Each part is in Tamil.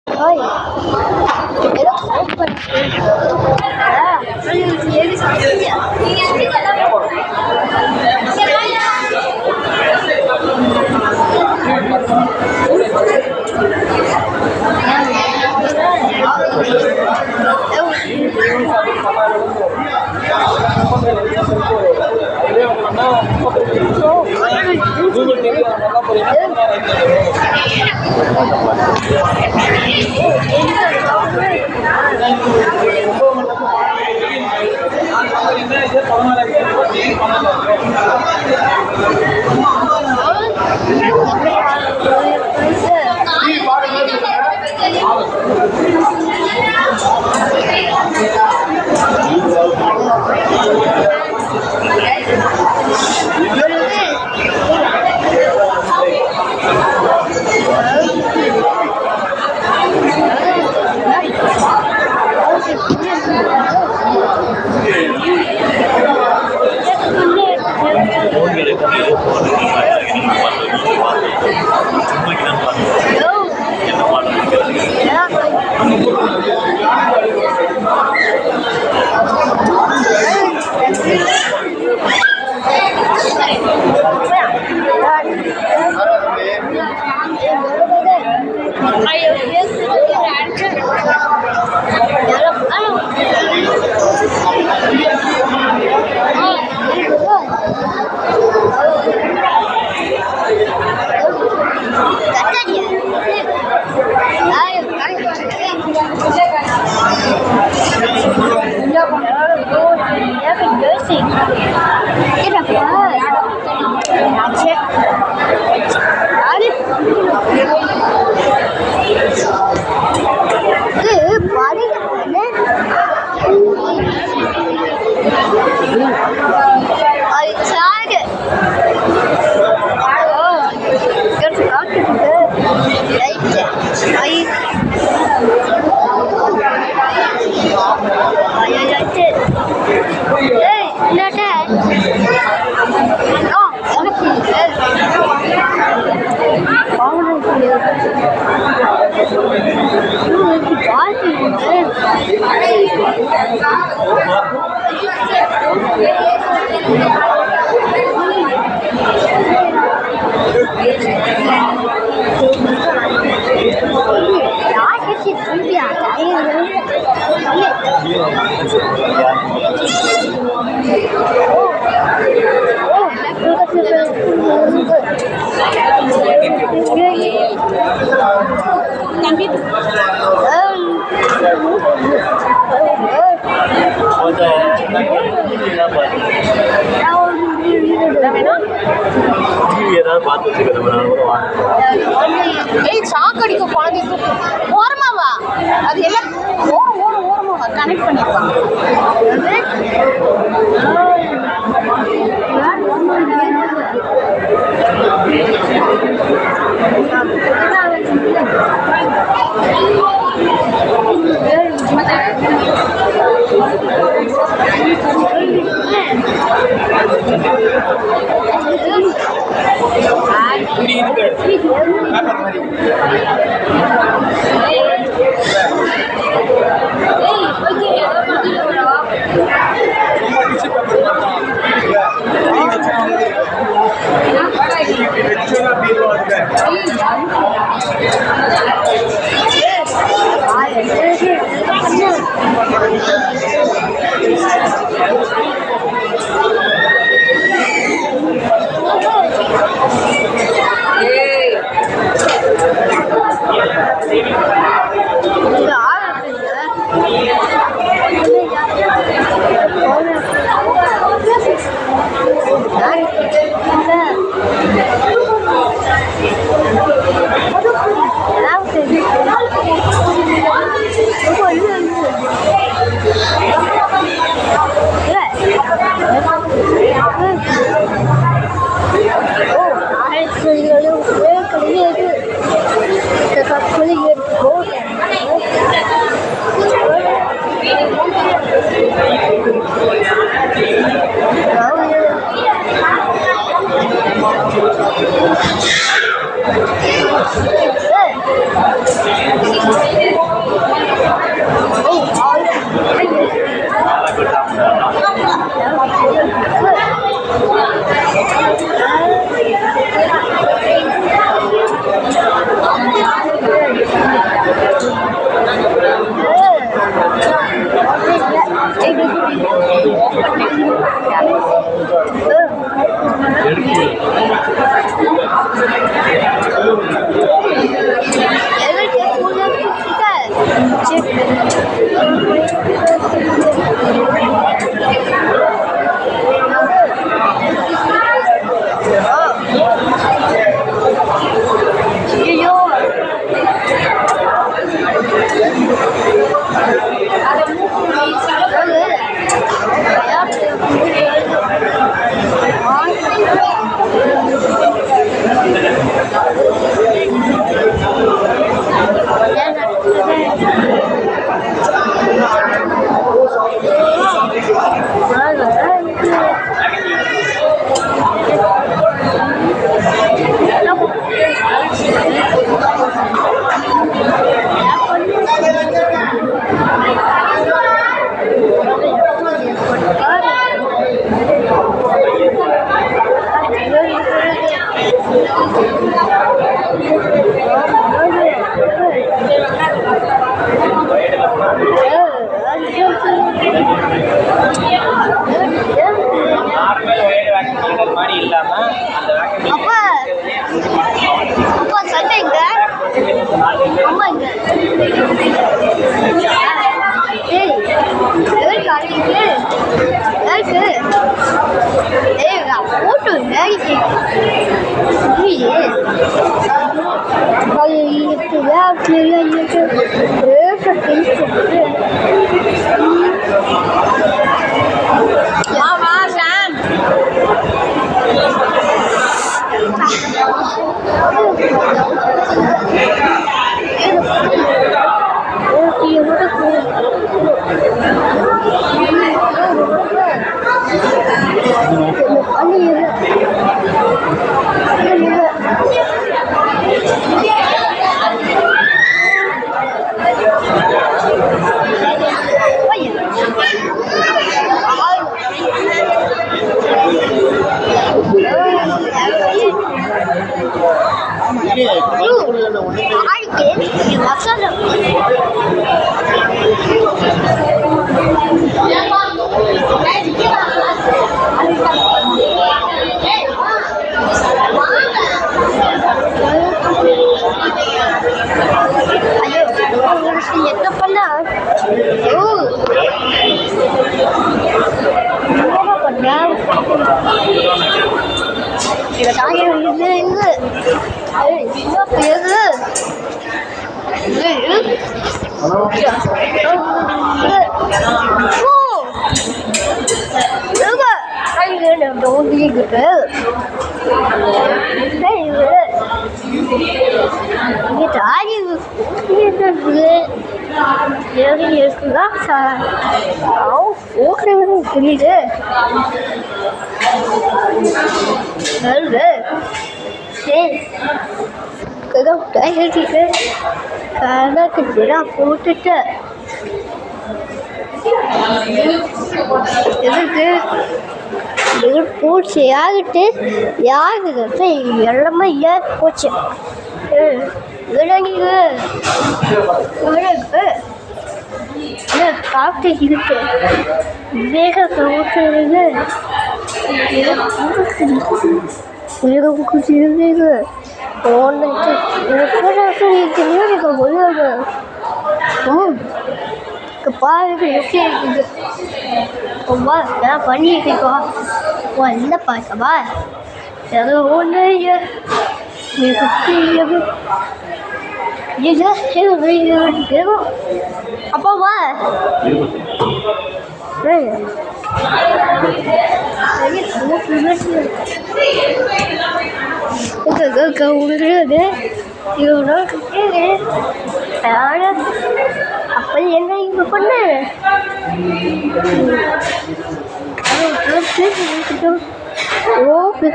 Oi, era roupa. Ele sabia. சாக்கடிக்க குழந்தைக்கு ஓரமாவா அது எல்லாம் ஓரமாவா கனெக்ட் பண்ணிருப்பாங்க. Good. பூச்சி ஆகிட்டு யாருக்கு எல்லாமே ஏன் போச்சு காட்டு இருக்கு வேக பாருங்க எப்படி இருக்குது ரொம்ப நான் பண்ணியிருக்கேன் என்ன பார்த்தவா ஏதோ ஒன்று அப்பாவா அப்ப என்ன இங்க பண்ண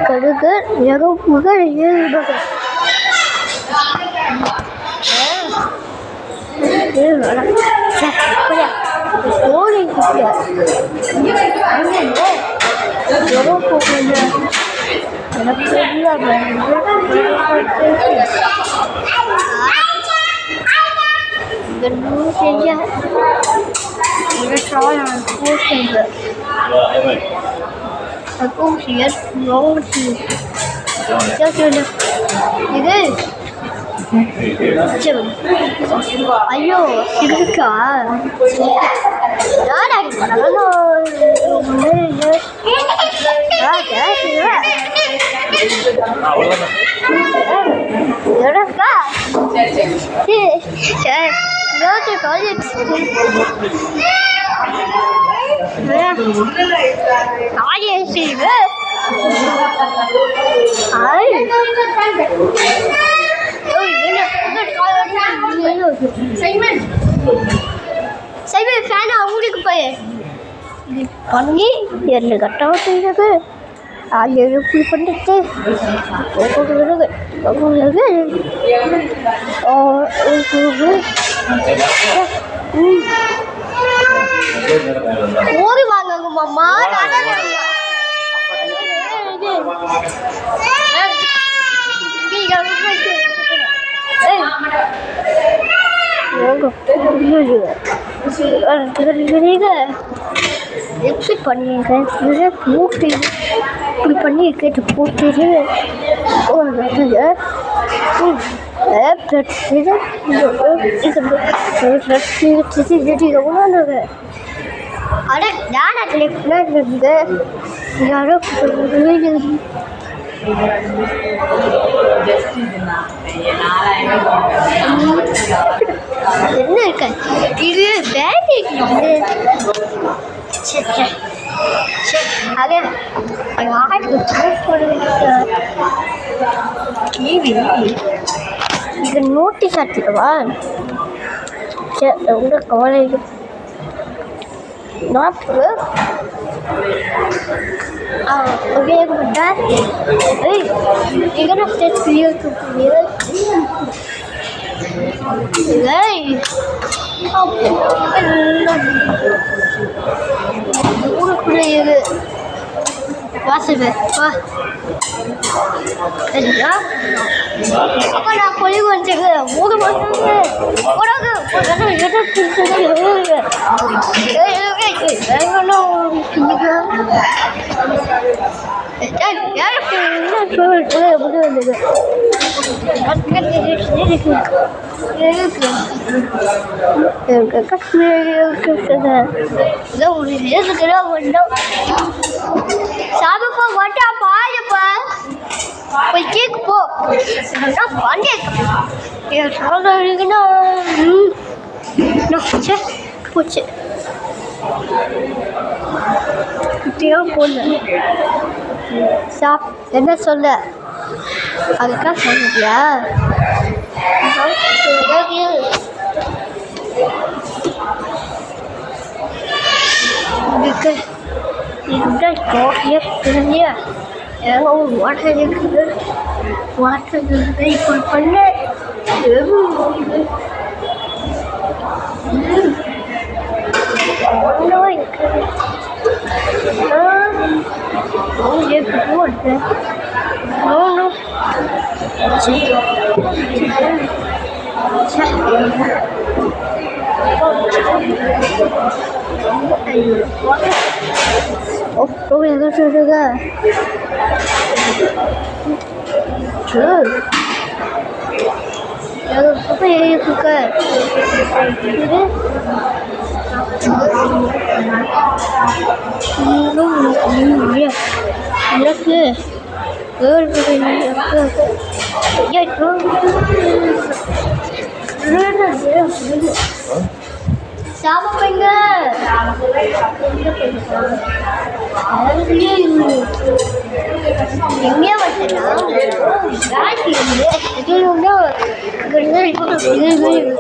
கடுகு புகழ் கோழி செஞ்ச Aku siap mau sih. Ya sudah. Ini. Coba. Ayo, kita. Ada di mana lo? Ada. Ya kak. Saya nggak tahu aja sih, saya fan அவங்களுக்கு போய் பண்ணி என்ன கட்டாவது இருக்கு அது எப்படி பண்ணிட்டு ஓடி வாங்க மாமா எப்படி பண்ணியிருக்கேன் போட்டு இப்படி பண்ணி கேட்டு போட்டு அட யாரோ என்ன இருக்க இது பேக் அதே இது நோட்டீஸ் ஆச்சுக்கவா சரி ரொம்ப கவலை நாட்டு வாசவே வா சரியா அப்போ நான் பொழி வச்சுக்கு மூணு மாதம் உனக்கு சாப்பிப்பா வட்டா பாருப்பா போய் கேக்கு போ பண்ணி சொல்றீங்கன்னா போச்சு இப்படிதான் போன சாப் என்ன சொல்ல அதுக்காக சொல்லிட்டியா இதுதான் கோட்டையே தெரிஞ்ச ஏதோ ஒரு வாட்டர் இருக்குது வாட்டர் இப்போ பண்ண Oh, yang itu juga. Yang apa yang itu kan? Ini. Ya. Ya ke. Ya itu. Siapa pengen? Ini apa sih? Ganti ini. Itu udah kerja itu ini.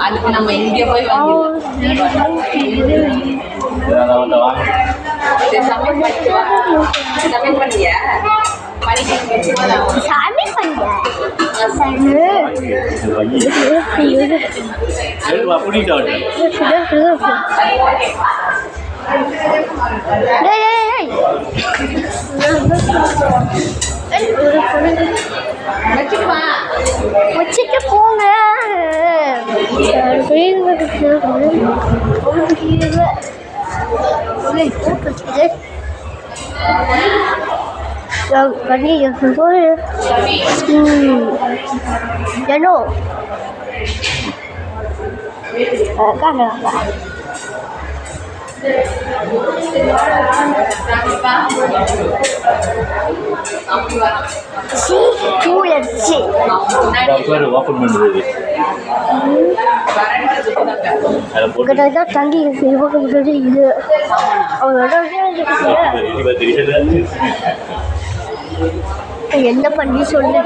அதுக்கு நம்ம இங்கே போய் சமையல் பண்ணியா ஏய் வச்சுட்டு வா. வச்சுட்டு போங்க. கண்ணி போய் ஜனோ காண கூலச்சு ஓப்பன் பண்ணுறது தான் தங்கி இருக்கு. இது அவங்களோட என்ன பண்ணி சொல்லு.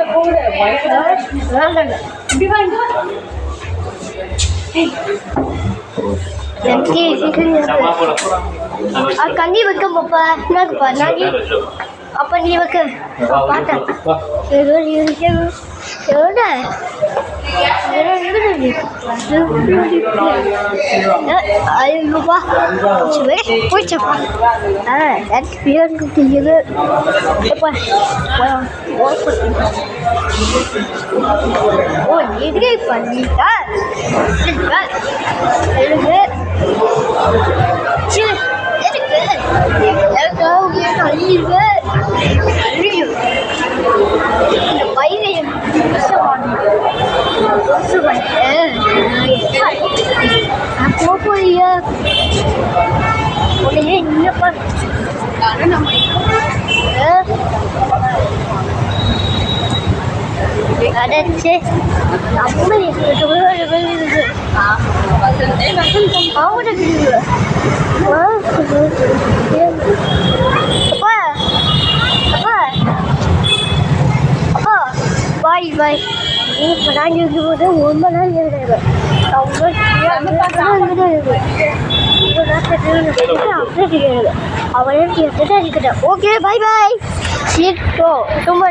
கண்ணி வைக்க பாப்பா. என்னக்குப்பா நாகி அப்ப நீ வைக்க பாட்டேன். ஐயோப்பா போயிடுச்சப்பா. ஓ எதிரே பண்ணிட்டா போறியா உடனே இல்லப்பா. அடைச்சு அப்படி பாய் பாய். இப்போ நான் இருக்கும்போது ரொம்ப நாள் இருக்கிறேன். அவளே இருக்கட்டும். ஓகே பாய் பாய். சீட்டோ சும்மா